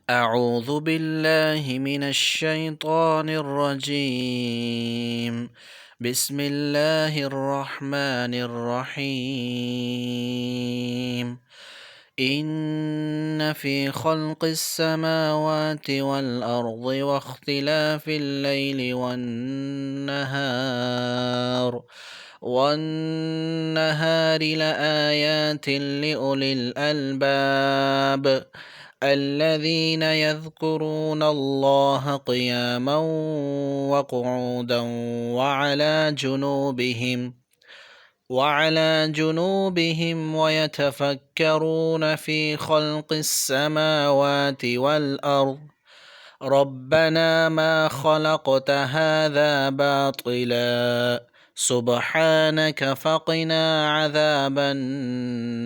أعوذ بالله من الشيطان الرجيم. بسم الله الرحمن الرحيم. إن في خلق السماوات والأرض واختلاف الليل والنهار لآيات لأولي الألباب الذين يذكرون الله قياما وقعودا وعلى جنوبهم ويتفكرون في خلق السماوات والأرض ربنا ما خلقت هذا باطلا سبحانك فقنا عذاب النار.